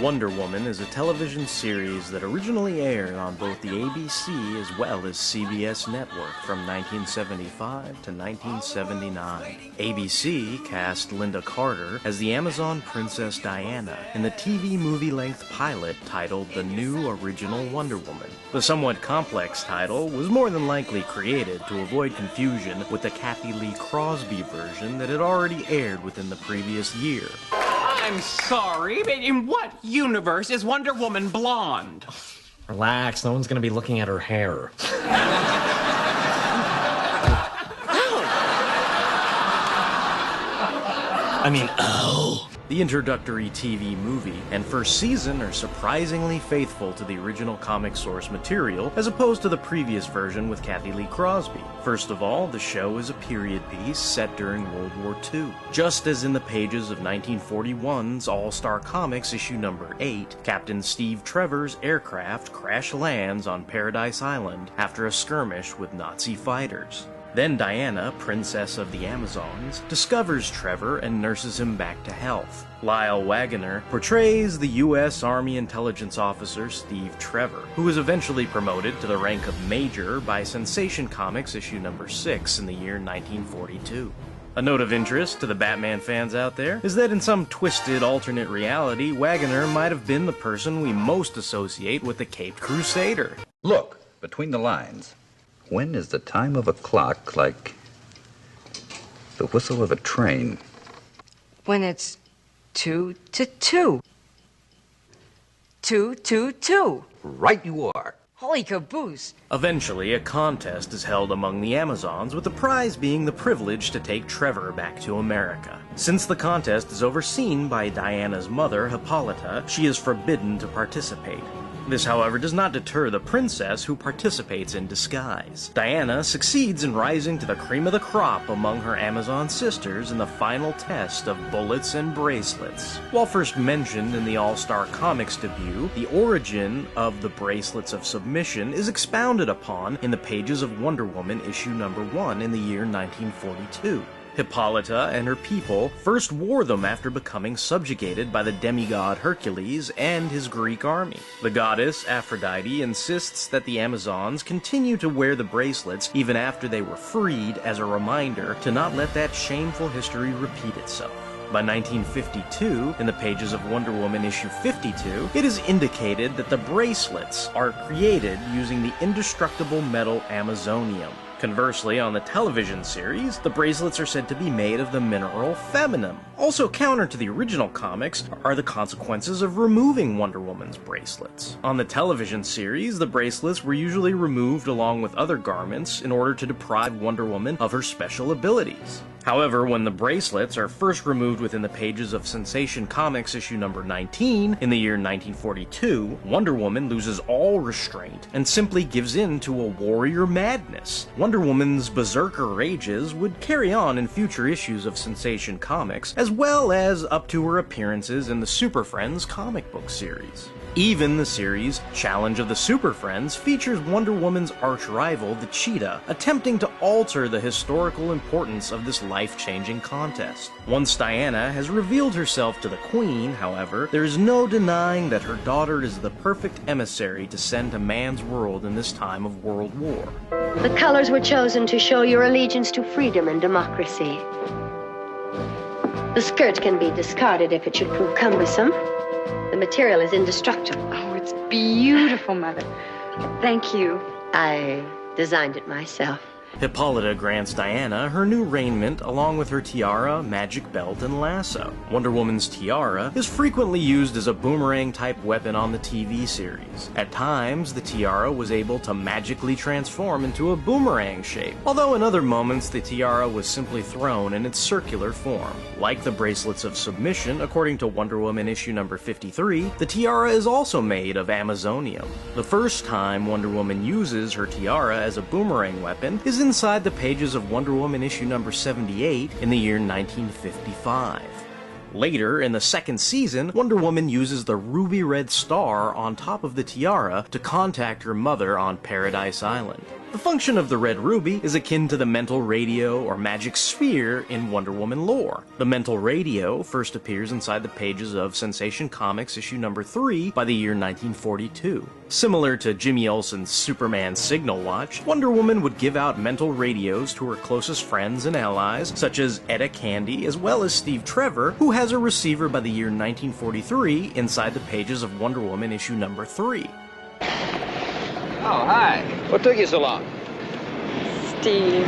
Wonder Woman is a television series that originally aired on both the ABC as well as CBS network from 1975 to 1979. ABC cast Linda Carter as the Amazon Princess Diana in the TV movie-length pilot titled The New Original Wonder Woman. The somewhat complex title was more than likely created to avoid confusion with the Kathy Lee Crosby version that had already aired within the previous year. I'm sorry, but in what universe is Wonder Woman blonde? Relax, no one's gonna be looking at her hair. Oh. The introductory TV movie and first season are surprisingly faithful to the original comic source material, as opposed to the previous version with Kathy Lee Crosby. First of all, the show is a period piece set during World War II. Just as in the pages of 1941's All-Star Comics issue number 8, Captain Steve Trevor's aircraft crash lands on Paradise Island after a skirmish with Nazi fighters. Then Diana, Princess of the Amazons, discovers Trevor and nurses him back to health. Lyle Waggoner portrays the U.S. Army intelligence officer Steve Trevor, who was eventually promoted to the rank of Major by Sensation Comics issue number 6 in the year 1942. A note of interest to the Batman fans out there is that in some twisted alternate reality, Waggoner might have been the person we most associate with the Caped Crusader. Look, between the lines. When is the time of a clock like the whistle of a train? When it's 2 to 2. 2, 2, 2. Right you are. Holy caboose. Eventually, a contest is held among the Amazons, with the prize being the privilege to take Trevor back to America. Since the contest is overseen by Diana's mother, Hippolyta, she is forbidden to participate. This, however, does not deter the princess who participates in disguise. Diana succeeds in rising to the cream of the crop among her Amazon sisters in the final test of bullets and bracelets. While first mentioned in the All-Star Comics debut, the origin of the bracelets of submission is expounded upon in the pages of Wonder Woman issue number 1 in the year 1942. Hippolyta and her people first wore them after becoming subjugated by the demigod Hercules and his Greek army. The goddess Aphrodite insists that the Amazons continue to wear the bracelets even after they were freed, as a reminder to not let that shameful history repeat itself. By 1952, in the pages of Wonder Woman issue 52, it is indicated that the bracelets are created using the indestructible metal Amazonium. Conversely, on the television series, the bracelets are said to be made of the mineral feminum. Also counter to the original comics are the consequences of removing Wonder Woman's bracelets. On the television series, the bracelets were usually removed along with other garments in order to deprive Wonder Woman of her special abilities. However, when the bracelets are first removed within the pages of Sensation Comics issue number 19 in the year 1942, Wonder Woman loses all restraint and simply gives in to a warrior madness. Wonder Woman's berserker rages would carry on in future issues of Sensation Comics, as well as up to her appearances in the Super Friends comic book series. Even the series Challenge of the Super Friends features Wonder Woman's arch-rival, the Cheetah, attempting to alter the historical importance of this life-changing contest. Once Diana has revealed herself to the Queen, however, there is no denying that her daughter is the perfect emissary to send to man's world in this time of World War. The colors were chosen to show your allegiance to freedom and democracy. The skirt can be discarded if it should prove cumbersome. The material is indestructible. Oh, it's beautiful, Mother. Thank you. I designed it myself. Hippolyta grants Diana her new raiment along with her tiara, magic belt, and lasso. Wonder Woman's tiara is frequently used as a boomerang-type weapon on the TV series. At times, the tiara was able to magically transform into a boomerang shape, although in other moments the tiara was simply thrown in its circular form. Like the bracelets of submission, according to Wonder Woman issue number 53, the tiara is also made of Amazonium. The first time Wonder Woman uses her tiara as a boomerang weapon is inside the pages of Wonder Woman issue number 78 in the year 1955. Later, in the second season, Wonder Woman uses the ruby red star on top of the tiara to contact her mother on Paradise Island. The function of the red ruby is akin to the mental radio or magic sphere in Wonder Woman lore. The mental radio first appears inside the pages of Sensation Comics issue number 3 by the year 1942. Similar to Jimmy Olsen's Superman Signal Watch, Wonder Woman would give out mental radios to her closest friends and allies, such as Etta Candy, as well as Steve Trevor, who has a receiver by the year 1943 inside the pages of Wonder Woman issue number 3. Oh, hi. What took you so long? Steve.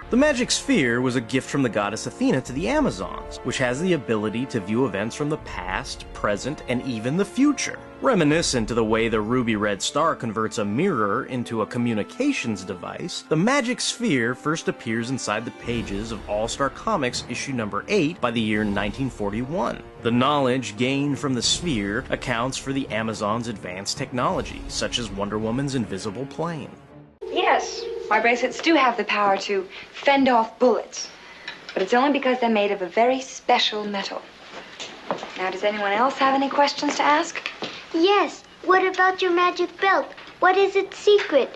The magic sphere was a gift from the goddess Athena to the Amazons, which has the ability to view events from the past, present, and even the future. Reminiscent to the way the ruby red star converts a mirror into a communications device, the magic sphere first appears inside the pages of All-Star Comics issue number 8 by the year 1941. The knowledge gained from the sphere accounts for the Amazons' advanced technology, such as Wonder Woman's invisible plane. Yes, my bracelets do have the power to fend off bullets, but it's only because they're made of a very special metal. Now, does anyone else have any questions to ask? Yes. What about your magic belt? What is its secret?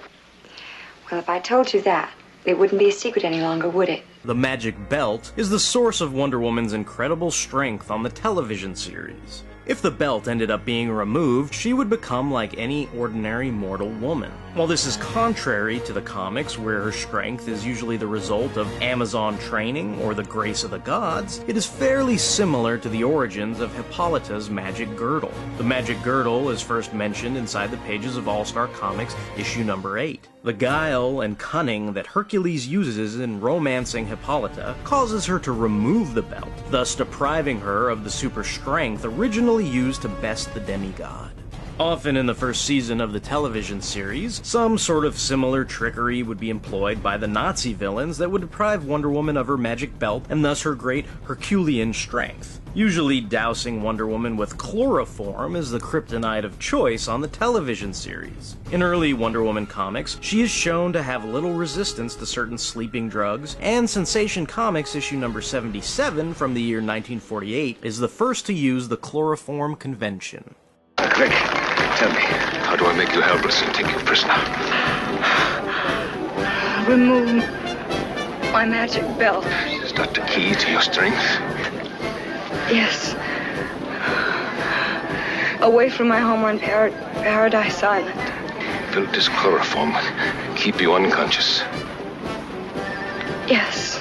Well, if I told you that, it wouldn't be a secret any longer, would it? The magic belt is the source of Wonder Woman's incredible strength on the television series. If the belt ended up being removed, she would become like any ordinary mortal woman. While this is contrary to the comics, where her strength is usually the result of Amazon training or the grace of the gods, it is fairly similar to the origins of Hippolyta's magic girdle. The magic girdle is first mentioned inside the pages of All-Star Comics issue number 8. The guile and cunning that Hercules uses in romancing Hippolyta causes her to remove the belt, thus depriving her of the super strength originally used to best the demigod. Often in the first season of the television series, some sort of similar trickery would be employed by the Nazi villains that would deprive Wonder Woman of her magic belt and thus her great Herculean strength. Usually dousing Wonder Woman with chloroform is the kryptonite of choice on the television series. In early Wonder Woman comics, she is shown to have little resistance to certain sleeping drugs, and Sensation Comics issue number 77 from the year 1948 is the first to use the chloroform convention. Quick, tell me, how do I make you helpless and take you prisoner? Remove my magic belt. Is that the key to your strength? Yes. Away from my home on Paradise Island. Will this chloroform keep you unconscious? Yes.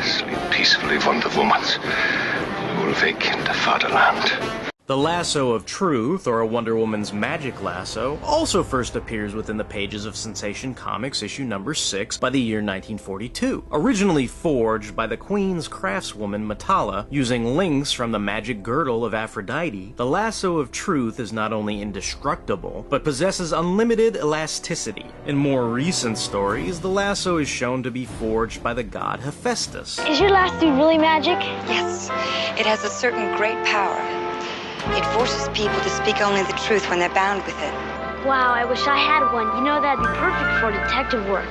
Sleep peacefully, Wonder Woman. You will wake in the fatherland. The Lasso of Truth, or a Wonder Woman's magic lasso, also first appears within the pages of Sensation Comics issue number 6 by the year 1942. Originally forged by the Queen's craftswoman Matala using links from the magic girdle of Aphrodite, the Lasso of Truth is not only indestructible, but possesses unlimited elasticity. In more recent stories, the lasso is shown to be forged by the god Hephaestus. Is your lasso really magic? Yes. It has a certain great power. It forces people to speak only the truth when they're bound with it. Wow, I wish I had one. You know, that'd be perfect for detective work.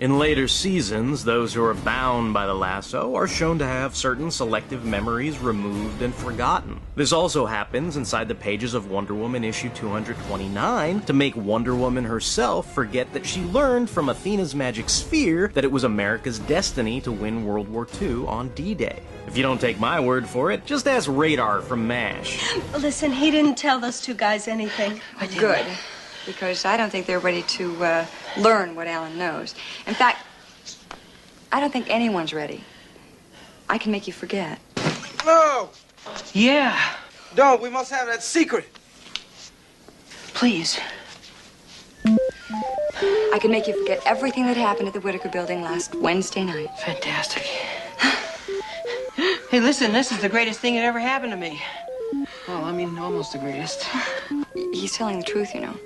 In later seasons, those who are bound by the lasso are shown to have certain selective memories removed and forgotten. This also happens inside the pages of Wonder Woman issue 229 to make Wonder Woman herself forget that she learned from Athena's magic sphere that it was America's destiny to win World War II on D-Day. If you don't take my word for it, just ask Radar from MASH. Listen, he didn't tell those two guys anything. Good. Because I don't think they're ready to learn what Alan knows. In fact, I don't think anyone's ready. I can make you forget. No! Yeah. Don't. We must have that secret. Please. I can make you forget everything that happened at the Whitaker building last Wednesday night. Fantastic. Hey, listen, this is the greatest thing that ever happened to me. Well, I mean, almost the greatest. He's telling the truth, you know.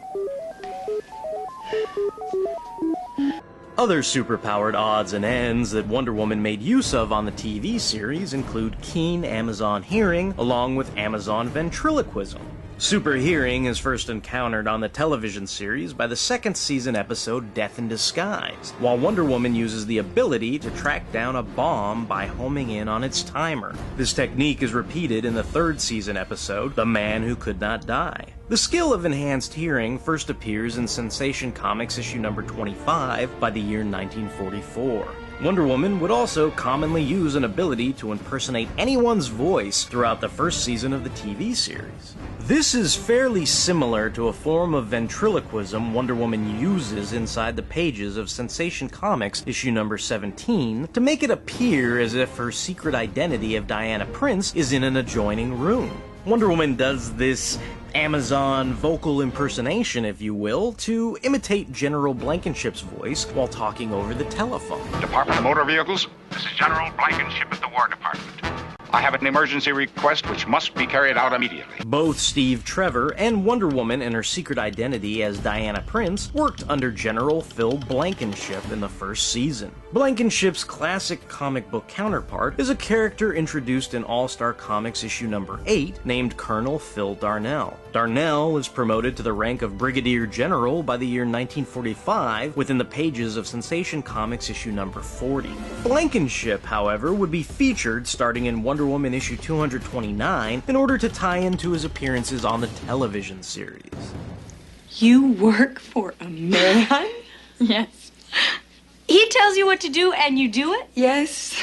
Other superpowered odds and ends that Wonder Woman made use of on the TV series include keen Amazon hearing, along with Amazon ventriloquism. Super hearing is first encountered on the television series by the second season episode Death in Disguise, while Wonder Woman uses the ability to track down a bomb by homing in on its timer. This technique is repeated in the third season episode, The Man Who Could Not Die. The skill of enhanced hearing first appears in Sensation Comics issue number 25 by the year 1944. Wonder Woman would also commonly use an ability to impersonate anyone's voice throughout the first season of the TV series. This is fairly similar to a form of ventriloquism Wonder Woman uses inside the pages of Sensation Comics issue number 17 to make it appear as if her secret identity of Diana Prince is in an adjoining room. Wonder Woman does this Amazon vocal impersonation, if you will, to imitate General Blankenship's voice while talking over the telephone. Department of Motor Vehicles, this is General Blankenship at the War Department. I have an emergency request which must be carried out immediately. Both Steve Trevor and Wonder Woman in her secret identity as Diana Prince worked under General Phil Blankenship in the first season. Blankenship's classic comic book counterpart is a character introduced in All-Star Comics issue number 8 named Colonel Phil Darnell. Darnell is promoted to the rank of Brigadier General by the year 1945 within the pages of Sensation Comics issue number 40. Blankenship, however, would be featured starting in Wonder Woman issue 229 in order to tie into his appearances on the television series. You work for a man? Yes. He tells you what to do and you do it? Yes.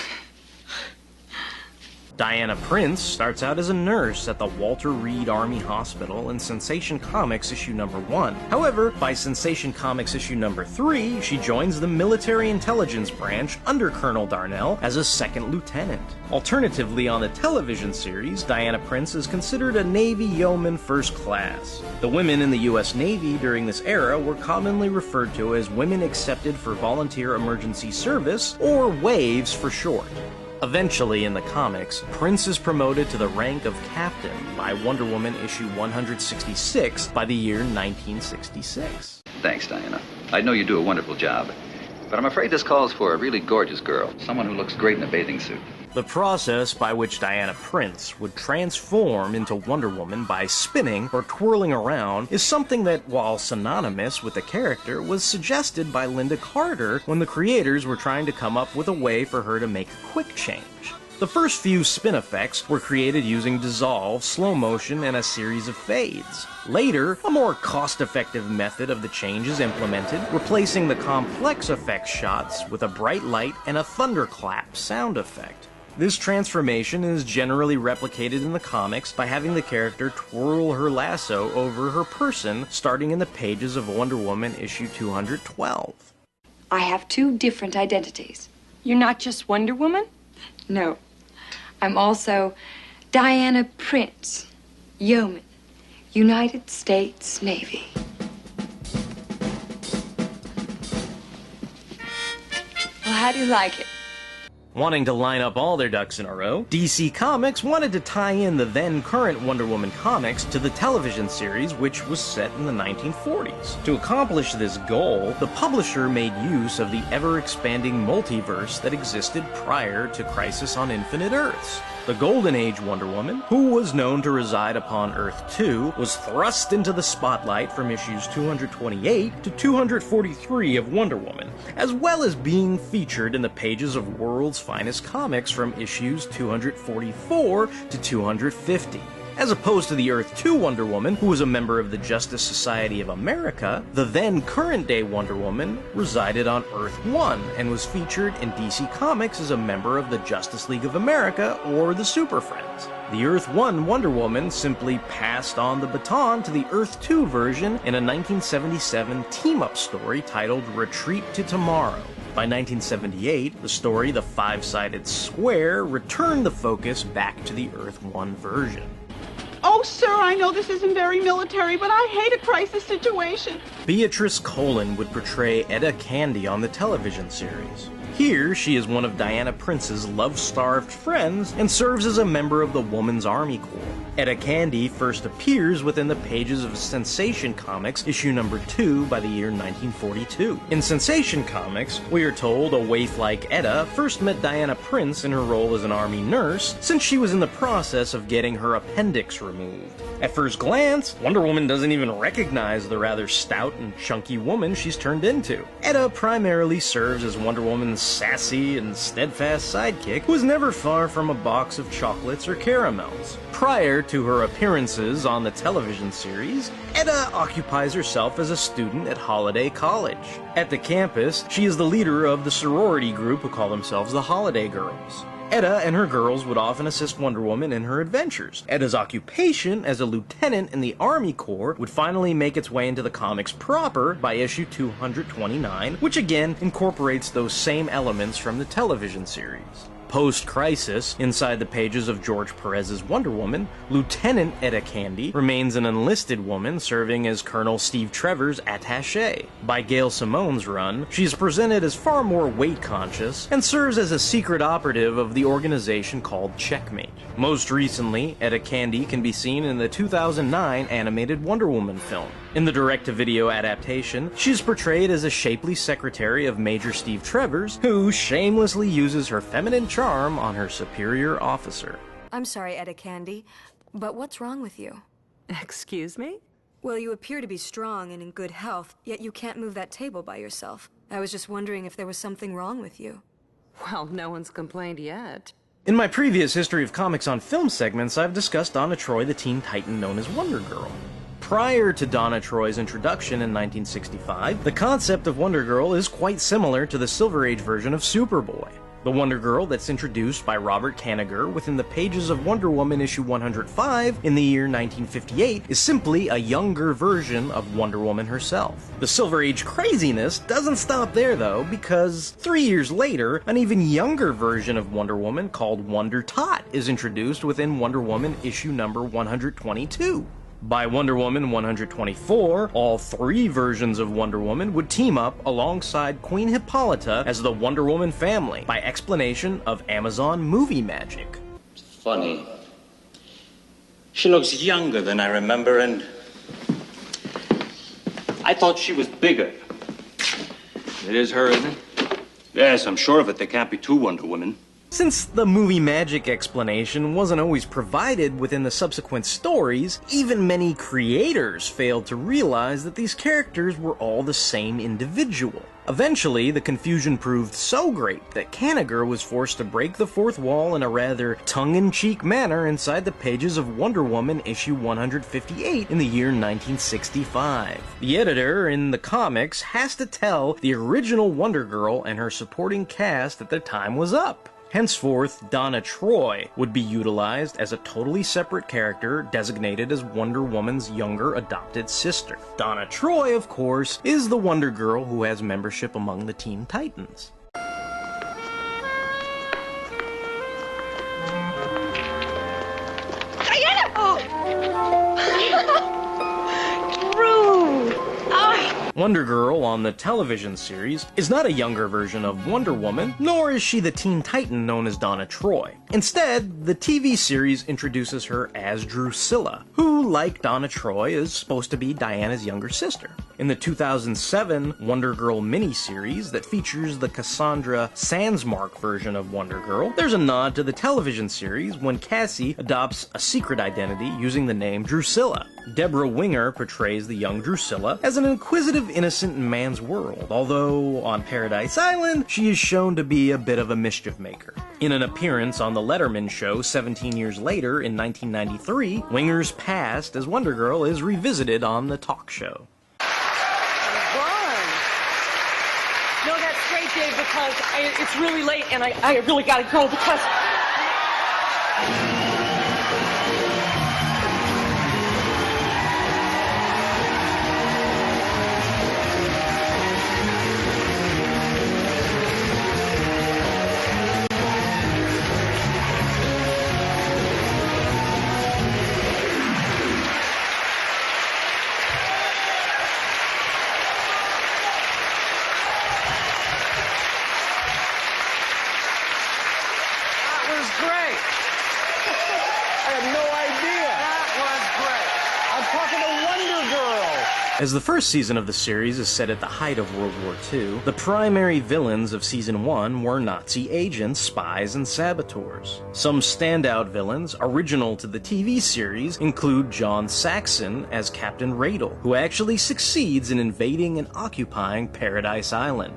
Diana Prince starts out as a nurse at the Walter Reed Army Hospital in Sensation Comics issue number 1. However, by Sensation Comics issue number 3, she joins the Military Intelligence Branch under Colonel Darnell as a second lieutenant. Alternatively, on the television series, Diana Prince is considered a Navy yeoman first class. The women in the U.S. Navy during this era were commonly referred to as Women Accepted for Volunteer Emergency Service, or WAVES for short. Eventually, in the comics, Prince is promoted to the rank of captain by Wonder Woman issue 166 by the year 1966. Thanks, Diana. I know you do a wonderful job. But I'm afraid this calls for a really gorgeous girl. Someone who looks great in a bathing suit. The process by which Diana Prince would transform into Wonder Woman by spinning or twirling around is something that, while synonymous with the character, was suggested by Linda Carter when the creators were trying to come up with a way for her to make a quick change. The first few spin effects were created using dissolve, slow motion, and a series of fades. Later, a more cost-effective method of the change is implemented, replacing the complex effect shots with a bright light and a thunderclap sound effect. This transformation is generally replicated in the comics by having the character twirl her lasso over her person, starting in the pages of Wonder Woman issue 212. I have 2 different identities. You're not just Wonder Woman? No. I'm also Diana Prince, yeoman, United States Navy. Well, how do you like it? Wanting to line up all their ducks in a row, DC Comics wanted to tie in the then-current Wonder Woman comics to the television series, which was set in the 1940s. To accomplish this goal, the publisher made use of the ever-expanding multiverse that existed prior to Crisis on Infinite Earths. The Golden Age Wonder Woman, who was known to reside upon Earth 2, was thrust into the spotlight from issues 228 to 243 of Wonder Woman, as well as being featured in the pages of World's Finest Comics from issues 244 to 250. As opposed to the Earth 2 Wonder Woman, who was a member of the Justice Society of America, the then current-day Wonder Woman resided on Earth 1 and was featured in DC Comics as a member of the Justice League of America or the Super Friends. The Earth 1 Wonder Woman simply passed on the baton to the Earth 2 version in a 1977 team-up story titled Retreat to Tomorrow. By 1978, the story The Five-Sided Square returned the focus back to the Earth 1 version. Oh, sir, I know this isn't very military, but I hate a crisis situation. Beatrice Colin would portray Etta Candy on the television series. Here, she is one of Diana Prince's love-starved friends and serves as a member of the Woman's Army Corps. Etta Candy first appears within the pages of Sensation Comics issue number 2 by the year 1942. In Sensation Comics, we are told a waif like Etta first met Diana Prince in her role as an army nurse, since she was in the process of getting her appendix removed. At first glance, Wonder Woman doesn't even recognize the rather stout and chunky woman she's turned into. Etta primarily serves as Wonder Woman's sassy and steadfast sidekick, who is never far from a box of chocolates or caramels. Prior to her appearances on the television series, Etta occupies herself as a student at Holiday College. At the campus, she is the leader of the sorority group who call themselves the Holiday Girls. Etta and her girls would often assist Wonder Woman in her adventures. Etta's occupation as a lieutenant in the Army Corps would finally make its way into the comics proper by issue 229, which again incorporates those same elements from the television series. Post-crisis, inside the pages of George Perez's Wonder Woman, Lieutenant Etta Candy remains an enlisted woman serving as Colonel Steve Trevor's attaché. By Gail Simone's run, she is presented as far more weight-conscious and serves as a secret operative of the organization called Checkmate. Most recently, Etta Candy can be seen in the 2009 animated Wonder Woman film. In the direct-to-video adaptation, she is portrayed as a shapely secretary of Major Steve Trevor's, who shamelessly uses her feminine charm on her superior officer. I'm sorry, Etta Candy, but what's wrong with you? Excuse me? Well, you appear to be strong and in good health, yet you can't move that table by yourself. I was just wondering if there was something wrong with you. Well, no one's complained yet. In my previous History of Comics on Film segments, I've discussed Donna Troy, the Teen Titan known as Wonder Girl. Prior to Donna Troy's introduction in 1965, the concept of Wonder Girl is quite similar to the Silver Age version of Superboy. The Wonder Girl that's introduced by Robert Kanigher within the pages of Wonder Woman issue 105 in the year 1958 is simply a younger version of Wonder Woman herself. The Silver Age craziness doesn't stop there though, because 3 years later, an even younger version of Wonder Woman called Wonder Tot is introduced within Wonder Woman issue number 122. By Wonder Woman 124, all 3 versions of Wonder Woman would team up alongside Queen Hippolyta as the Wonder Woman family by explanation of Amazon movie magic. It's funny. She looks younger than I remember, and I thought she was bigger. It is her, isn't it? Yes, I'm sure of it. There can't be 2 Wonder Women. Since the movie magic explanation wasn't always provided within the subsequent stories, even many creators failed to realize that these characters were all the same individual. Eventually, the confusion proved so great that Kanigher was forced to break the fourth wall in a rather tongue-in-cheek manner inside the pages of Wonder Woman issue 158 in the year 1965. The editor in the comics has to tell the original Wonder Girl and her supporting cast that their time was up. Henceforth, Donna Troy would be utilized as a totally separate character designated as Wonder Woman's younger adopted sister. Donna Troy, of course, is the Wonder Girl who has membership among the Teen Titans. Diana! Rude! Wonder Girl on the television series is not a younger version of Wonder Woman, nor is she the Teen Titan known as Donna Troy. Instead, the TV series introduces her as Drusilla, who, like Donna Troy, is supposed to be Diana's younger sister. In the 2007 Wonder Girl miniseries that features the Cassandra Sandsmark version of Wonder Girl, there's a nod to the television series when Cassie adopts a secret identity using the name Drusilla. Deborah Winger portrays the young Drusilla as an inquisitive innocent in man's world, although on Paradise Island, she is shown to be a bit of a mischief maker. In an appearance on The Letterman Show 17 years later in 1993, Winger's past as Wonder Girl is revisited on the talk show. No, that's great, Dave, because it's really late and I really gotta go because... As the first season of the series is set at the height of World War II, the primary villains of Season 1 were Nazi agents, spies, and saboteurs. Some standout villains, original to the TV series, include John Saxon as Captain Radel, who actually succeeds in invading and occupying Paradise Island.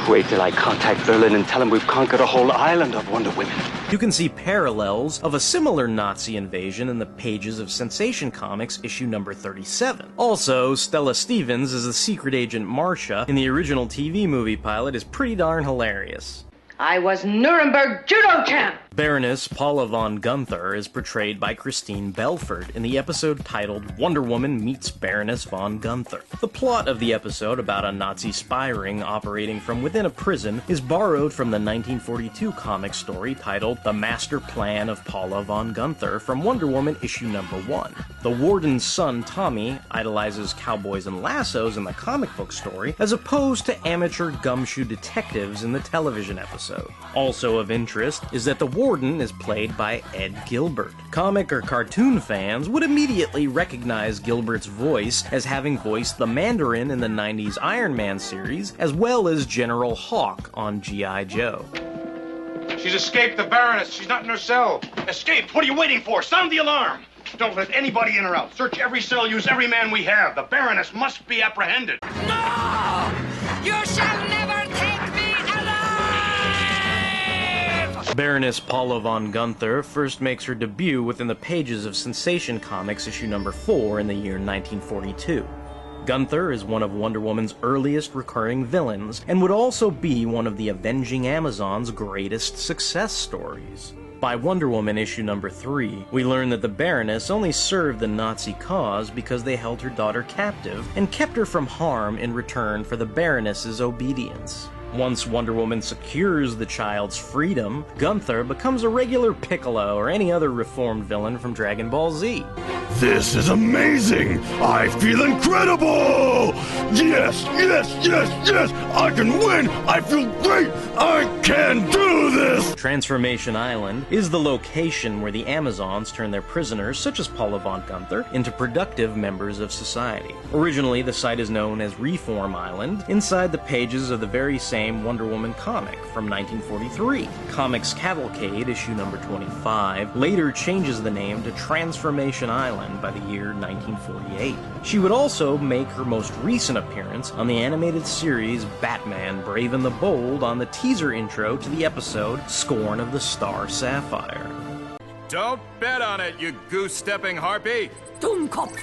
Wait till I contact Berlin and tell him we've conquered a whole island of Wonder Women. You can see parallels of a similar Nazi invasion in the pages of Sensation Comics issue number 37. Also, Stella Stevens as the secret agent Marcia in the original TV movie pilot is pretty darn hilarious. I was Nuremberg judo champ! Baroness Paula von Gunther is portrayed by Christine Belford in the episode titled Wonder Woman Meets Baroness von Gunther. The plot of the episode, about a Nazi spy ring operating from within a prison, is borrowed from the 1942 comic story titled The Master Plan of Paula von Gunther from Wonder Woman issue number 1. The warden's son Tommy idolizes cowboys and lassos in the comic book story, as opposed to amateur gumshoe detectives in the television episode. Also of interest is that the warden is played by Ed Gilbert. Comic or cartoon fans would immediately recognize Gilbert's voice as having voiced the Mandarin in the 90s Iron Man series, as well as General Hawk on G.I. Joe. She's escaped the Baroness. She's not in her cell. Escaped? What are you waiting for? Sound the alarm! Don't let anybody in or out. Search every cell, use every man we have. The Baroness must be apprehended. No! You shall never take me alive! Baroness Paula von Gunther first makes her debut within the pages of Sensation Comics issue number 4 in the year 1942. Gunther is one of Wonder Woman's earliest recurring villains, and would also be one of the Avenging Amazons' greatest success stories. By Wonder Woman issue number 3, we learn that the Baroness only served the Nazi cause because they held her daughter captive and kept her from harm in return for the Baroness's obedience. Once Wonder Woman secures the child's freedom, Gunther becomes a regular Piccolo or any other reformed villain from Dragon Ball Z. This is amazing! I feel incredible! Yes, yes, yes, yes! I can win! I feel great! I can do this! Transformation Island is the location where the Amazons turn their prisoners, such as Paula von Gunther, into productive members of society. Originally, the site is known as Reform Island, inside the pages of the very same Wonder Woman comic from 1943. Comics Cavalcade, issue number 25, later changes the name to Transformation Island by the year 1948. She would also make her most recent appearance on the animated series Batman Brave and the Bold on the teaser intro to the episode Scorn of the Star Sapphire. Don't bet on it, you goose-stepping harpy! Dummkopf!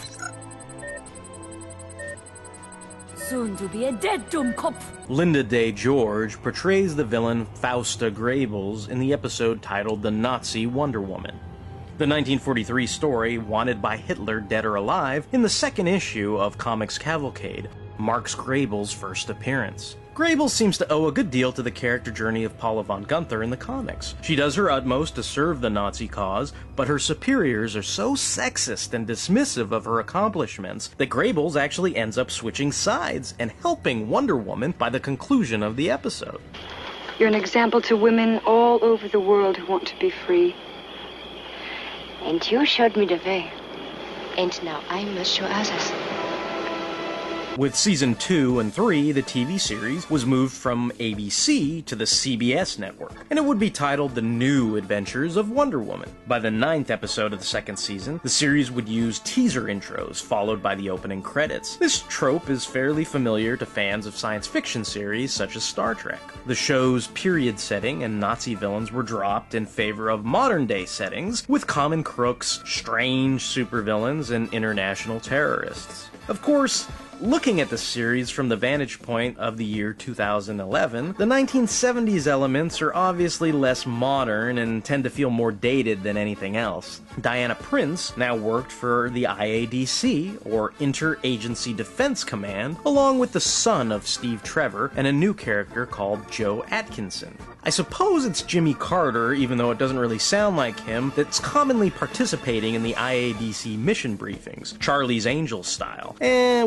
Soon to be a dead Dummkopf! Linda Day George portrays the villain Fausta Grabels in the episode titled The Nazi Wonder Woman. The 1943 story, Wanted by Hitler Dead or Alive, in the second issue of Comics Cavalcade, marks Grabels' first appearance. Grabels seems to owe a good deal to the character journey of Paula von Gunther in the comics. She does her utmost to serve the Nazi cause, but her superiors are so sexist and dismissive of her accomplishments that Grabels actually ends up switching sides and helping Wonder Woman by the conclusion of the episode. You're an example to women all over the world who want to be free. And you showed me the way. And now I must show others. With Season 2 and 3, the TV series was moved from ABC to the CBS network, and it would be titled The New Adventures of Wonder Woman. By the 9th episode of the second season, the series would use teaser intros, followed by the opening credits. This trope is fairly familiar to fans of science fiction series such as Star Trek. The show's period setting and Nazi villains were dropped in favor of modern-day settings, with common crooks, strange supervillains, and international terrorists. Of course, looking at the series from the vantage point of the year 2011, the 1970s elements are obviously less modern and tend to feel more dated than anything else. Diana Prince now worked for the IADC, or Interagency Defense Command, along with the son of Steve Trevor and a new character called Joe Atkinson. I suppose it's Jimmy Carter, even though it doesn't really sound like him, that's commonly participating in the IADC mission briefings, Charlie's Angels style,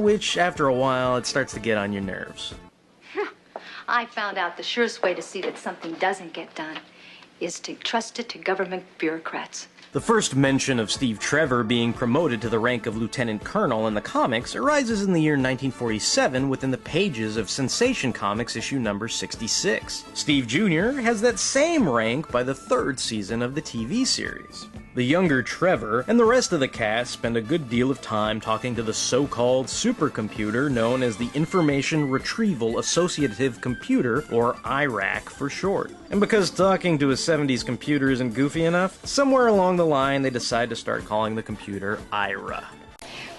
which after a while it starts to get on your nerves. I found out the surest way to see that something doesn't get done is to trust it to government bureaucrats. The first mention of Steve Trevor being promoted to the rank of lieutenant colonel in the comics arises in the year 1947 within the pages of Sensation Comics issue number 66. Steve Jr. has that same rank by the third season of the TV series. The younger Trevor and the rest of the cast spend a good deal of time talking to the so-called supercomputer known as the Information Retrieval Associative Computer, or IRAC for short. And because talking to a 70s computer isn't goofy enough, somewhere along the line they decide to start calling the computer IRA.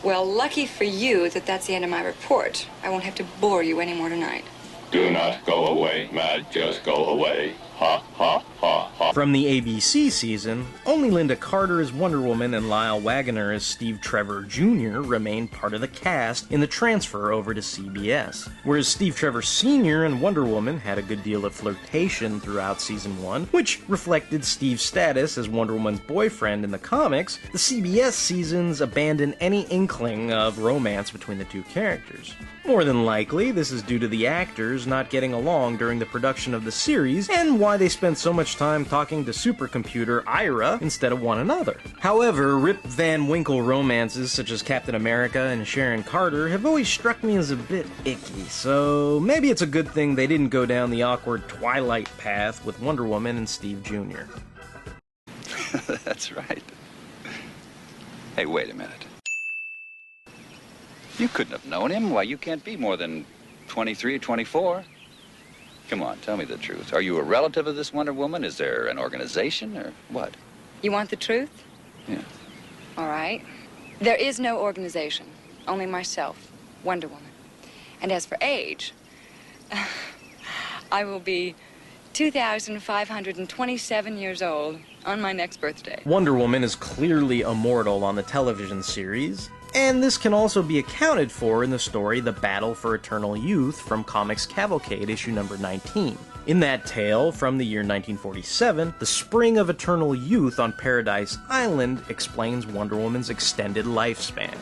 Well, lucky for you that that's the end of my report. I won't have to bore you anymore tonight. Do not go away, Matt. Just go away. Ha, ha, ha, ha. From the ABC season, only Linda Carter as Wonder Woman and Lyle Waggoner as Steve Trevor Jr. remained part of the cast in the transfer over to CBS. Whereas Steve Trevor Sr. and Wonder Woman had a good deal of flirtation throughout season 1, which reflected Steve's status as Wonder Woman's boyfriend in the comics, the CBS seasons abandoned any inkling of romance between the two characters. More than likely, this is due to the actors not getting along during the production of the series, and why they spent so much time talking to supercomputer IRA instead of one another. However, Rip Van Winkle romances such as Captain America and Sharon Carter have always struck me as a bit icky, so maybe it's a good thing they didn't go down the awkward Twilight path with Wonder Woman and Steve Jr. That's right. Hey, wait a minute. You couldn't have known him. Why, you can't be more than 23 or 24. Come on, tell me the truth. Are you a relative of this Wonder Woman? Is there an organization or what? You want the truth? Yeah. All right. There is no organization. Only myself, Wonder Woman. And as for age, I will be 2,527 years old on my next birthday. Wonder Woman is clearly immortal on the television series, and this can also be accounted for in the story The Battle for Eternal Youth from Comics Cavalcade issue number 19. In that tale, from the year 1947, the Spring of Eternal Youth on Paradise Island explains Wonder Woman's extended lifespan.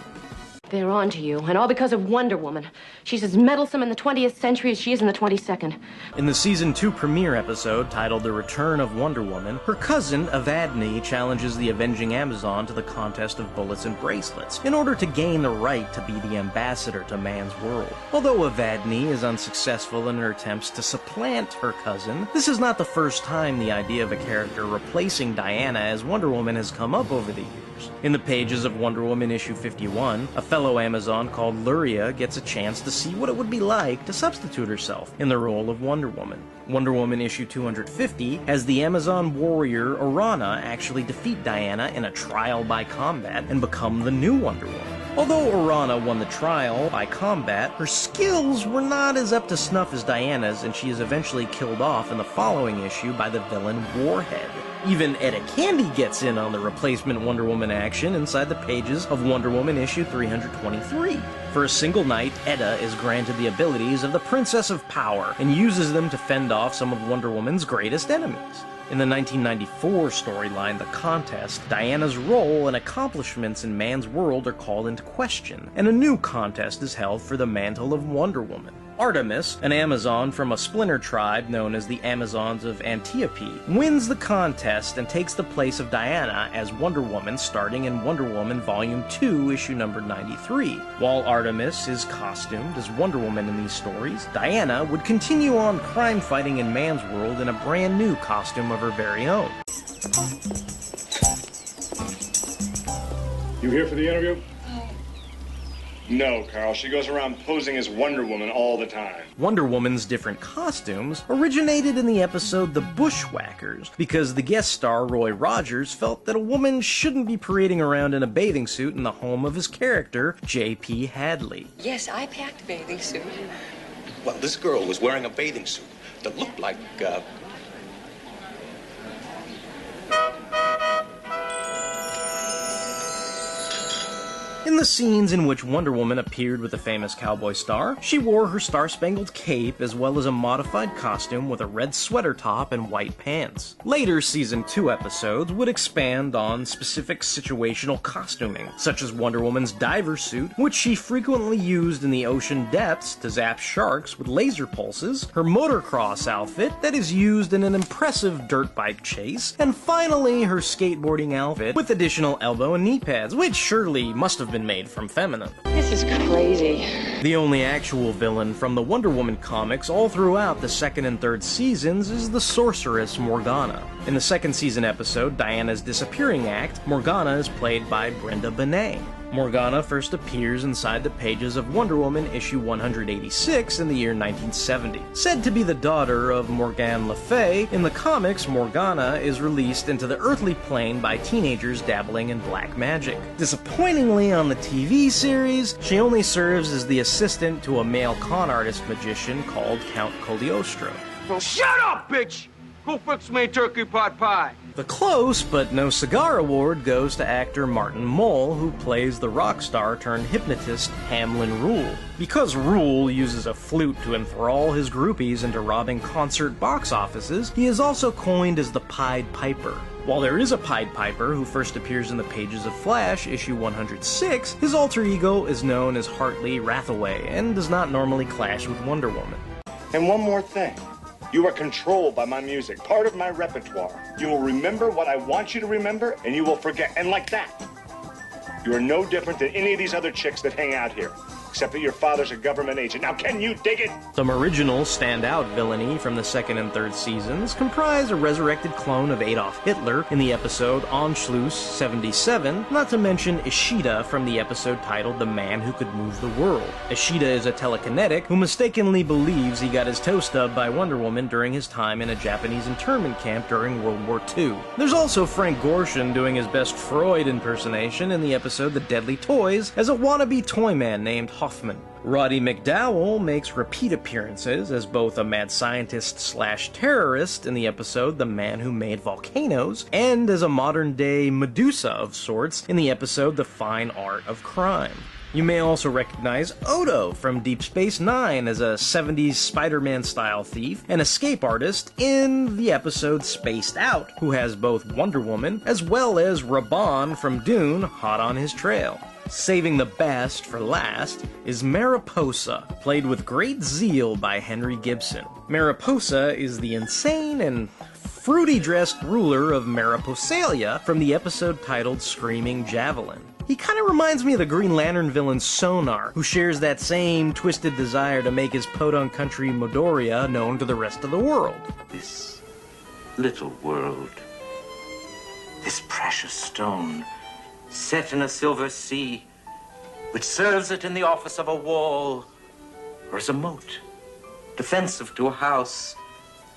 They're on to you, and all because of Wonder Woman. She's as meddlesome in the 20th century as she is in the 22nd. In the Season 2 premiere episode titled The Return of Wonder Woman, her cousin, Evadne, challenges the avenging Amazon to the contest of bullets and bracelets in order to gain the right to be the ambassador to man's world. Although Evadne is unsuccessful in her attempts to supplant her cousin, this is not the first time the idea of a character replacing Diana as Wonder Woman has come up over the years. In the pages of Wonder Woman issue 51, a fellow Amazon called Luria gets a chance to see what it would be like to substitute herself in the role of Wonder Woman. Wonder Woman issue 250 has the Amazon warrior Orana actually defeat Diana in a trial by combat and become the new Wonder Woman. Although Orana won the trial by combat, her skills were not as up to snuff as Diana's, and she is eventually killed off in the following issue by the villain Warhead. Even Etta Candy gets in on the replacement Wonder Woman action inside the pages of Wonder Woman issue 323. For a single night, Etta is granted the abilities of the Princess of Power and uses them to fend off some of Wonder Woman's greatest enemies. In the 1994 storyline, The Contest, Diana's role and accomplishments in man's world are called into question, and a new contest is held for the mantle of Wonder Woman. Artemis, an Amazon from a splinter tribe known as the Amazons of Antiope, wins the contest and takes the place of Diana as Wonder Woman starting in Wonder Woman Volume 2, issue number 93. While Artemis is costumed as Wonder Woman in these stories, Diana would continue on crime fighting in man's world in a brand new costume of her very own. You here for the interview? No, Carl. She goes around posing as Wonder Woman all the time. Wonder Woman's different costumes originated in the episode The Bushwhackers because the guest star Roy Rogers felt that a woman shouldn't be parading around in a bathing suit in the home of his character, J.P. Hadley. Yes, I packed a bathing suit. Well, this girl was wearing a bathing suit that looked like, In the scenes in which Wonder Woman appeared with the famous cowboy star, she wore her star-spangled cape as well as a modified costume with a red sweater top and white pants. Later Season 2 episodes would expand on specific situational costuming, such as Wonder Woman's diver suit, which she frequently used in the ocean depths to zap sharks with laser pulses, her motocross outfit that is used in an impressive dirt bike chase, and finally her skateboarding outfit with additional elbow and knee pads, which surely must have been made from feminine. This is crazy. The only actual villain from the Wonder Woman comics all throughout the second and third seasons is the sorceress Morgana. In the second season episode, Diana's Disappearing Act, Morgana is played by Brenda Benet. Morgana first appears inside the pages of Wonder Woman issue 186 in the year 1970. Said to be the daughter of Morgan Le Fay, in the comics, Morgana is released into the earthly plane by teenagers dabbling in black magic. Disappointingly, on the TV series, she only serves as the assistant to a male con artist magician called Count Cagliostro. Well, shut up, bitch! Go fix me a turkey pot pie. The Close But No Cigar Award goes to actor Martin Mull, who plays the rock star turned hypnotist Hamlin Rule. Because Rule uses a flute to enthrall his groupies into robbing concert box offices, he is also coined as the Pied Piper. While there is a Pied Piper who first appears in the pages of Flash, issue 106, his alter ego is known as Hartley Rathaway and does not normally clash with Wonder Woman. And one more thing. You are controlled by my music, part of my repertoire. You will remember what I want you to remember, and you will forget. And like that, you are no different than any of these other chicks that hang out here, except that your father's a government agent. Now, can you dig it? Some original standout villainy from the second and third seasons comprise a resurrected clone of Adolf Hitler in the episode Anschluss 77, not to mention Ishida from the episode titled The Man Who Could Move the World. Ishida is a telekinetic who mistakenly believes he got his toe stubbed by Wonder Woman during his time in a Japanese internment camp during World War II. There's also Frank Gorshin doing his best Freud impersonation in the episode The Deadly Toys as a wannabe toy man named Hoffman. Roddy McDowell makes repeat appearances as both a mad scientist/terrorist in the episode The Man Who Made Volcanoes, and as a modern-day Medusa of sorts in the episode The Fine Art of Crime. You may also recognize Odo from Deep Space Nine as a 70s Spider-Man-style thief and escape artist in the episode Spaced Out, who has both Wonder Woman as well as Raban from Dune hot on his trail. Saving the best for last is Mariposa, played with great zeal by Henry Gibson. Mariposa is the insane and fruity-dressed ruler of Mariposalia from the episode titled Screaming Javelin. He kind of reminds me of the Green Lantern villain Sonar, who shares that same twisted desire to make his podunk country Modoria known to the rest of the world. This little world, this precious stone, set in a silver sea, which serves it in the office of a wall or as a moat, defensive to a house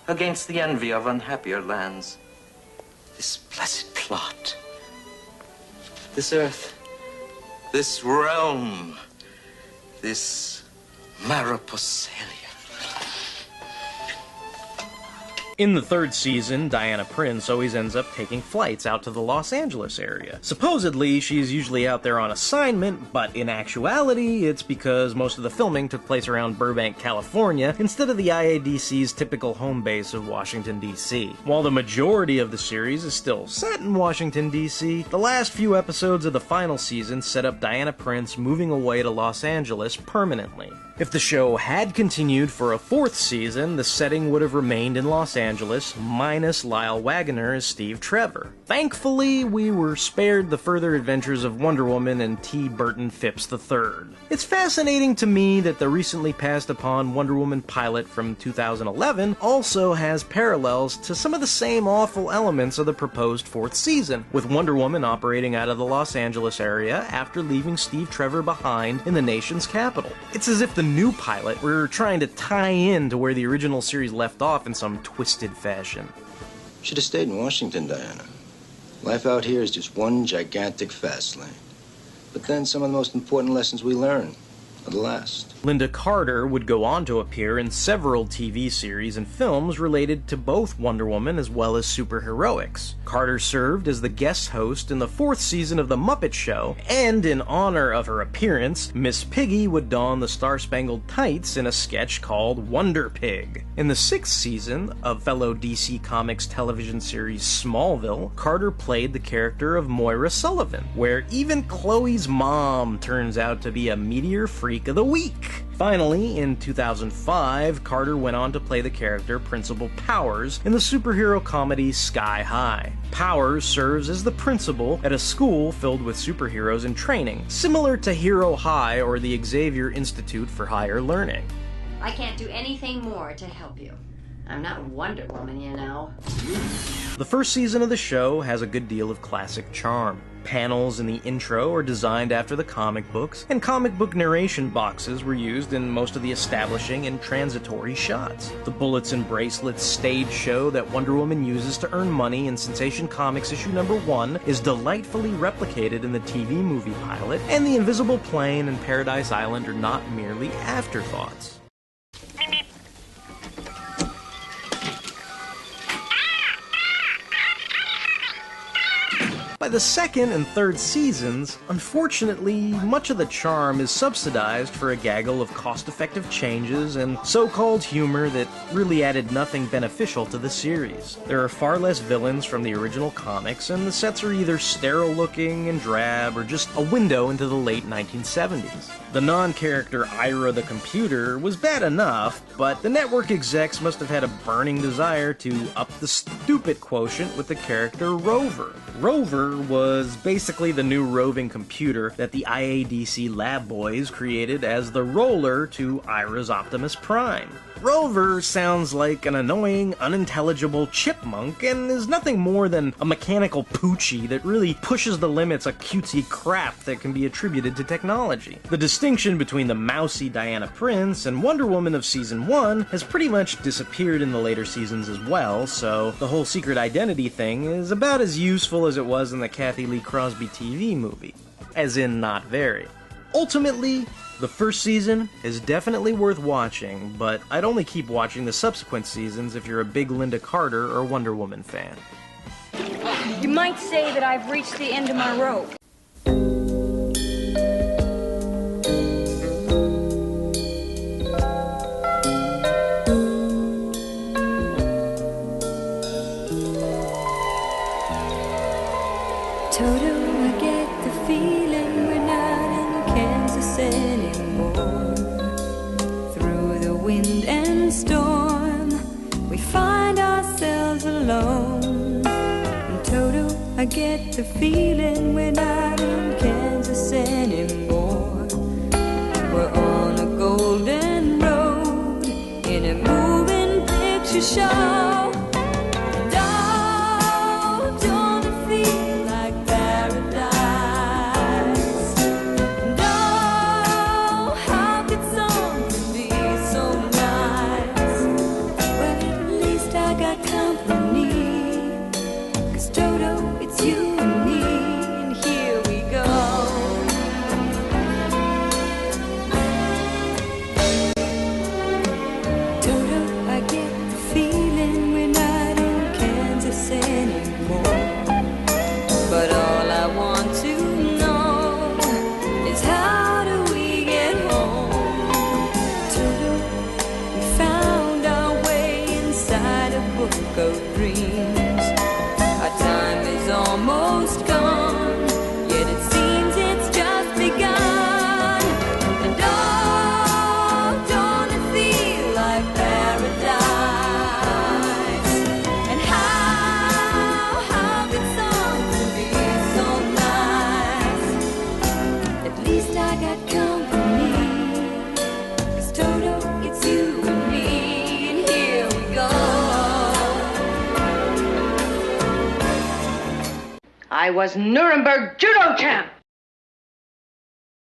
against the envy of unhappier lands. This blessed plot, this earth, this realm, this Mariposalia. In the third season, Diana Prince always ends up taking flights out to the Los Angeles area. Supposedly, she's usually out there on assignment, but in actuality, it's because most of the filming took place around Burbank, California, instead of the IADC's typical home base of Washington, D.C. While the majority of the series is still set in Washington, D.C., the last few episodes of the final season set up Diana Prince moving away to Los Angeles permanently. If the show had continued for a fourth season, the setting would have remained in Los Angeles, minus Lyle Waggoner as Steve Trevor. Thankfully, we were spared the further adventures of Wonder Woman and T. Burton Phipps III. It's fascinating to me that the recently passed upon Wonder Woman pilot from 2011 also has parallels to some of the same awful elements of the proposed fourth season, with Wonder Woman operating out of the Los Angeles area after leaving Steve Trevor behind in the nation's capital. It's as if the new pilot were trying to tie in to where the original series left off in some twisted fashion. Should have stayed in Washington, Diana. Life out here is just one gigantic fast lane. But then some of the most important lessons we learn are the last. Linda Carter would go on to appear in several TV series and films related to both Wonder Woman as well as superheroics. Carter served as the guest host in the 4th season of The Muppet Show, and in honor of her appearance, Miss Piggy would don the Star-Spangled Tights in a sketch called Wonder Pig. In the 6th season of fellow DC Comics television series Smallville, Carter played the character of Moira Sullivan, where even Chloe's mom turns out to be a meteor freak of the week. Finally, in 2005, Carter went on to play the character Principal Powers in the superhero comedy Sky High. Powers serves as the principal at a school filled with superheroes in training, similar to Hero High or the Xavier Institute for Higher Learning. I can't do anything more to help you. I'm not Wonder Woman, you know. The first season of the show has a good deal of classic charm. Panels in the intro are designed after the comic books, and comic book narration boxes were used in most of the establishing and transitory shots. The bullets and bracelets stage show that Wonder Woman uses to earn money in Sensation Comics issue number 1 is delightfully replicated in the TV movie pilot, and the invisible plane and Paradise Island are not merely afterthoughts. By the 2nd and 3rd seasons, unfortunately, much of the charm is subsidized for a gaggle of cost-effective changes and so-called humor that really added nothing beneficial to the series. There are far less villains from the original comics, and the sets are either sterile-looking and drab or just a window into the late 1970s. The non-character Ira the Computer was bad enough, but the network execs must have had a burning desire to up the stupid quotient with the character Rover. Rover was basically the new roving computer that the IADC lab boys created as the roller to Ira's Optimus Prime. Rover sounds like an annoying, unintelligible chipmunk and is nothing more than a mechanical poochie that really pushes the limits of cutesy crap that can be attributed to technology. The distinction between the mousy Diana Prince and Wonder Woman of Season 1 has pretty much disappeared in the later seasons as well, so the whole secret identity thing is about as useful as it was in the Kathy Lee Crosby TV movie. As in, not very. Ultimately, the first season is definitely worth watching, but I'd only keep watching the subsequent seasons if you're a big Linda Carter or Wonder Woman fan. You might say that I've reached the end of my rope. Toto, I get the feeling we're not in Kansas anymore. Through the wind and storm, we find ourselves alone. And Toto, I get the feeling we're not in Kansas anymore. We're on a golden road in a moving picture show. I was Nuremberg judo champ.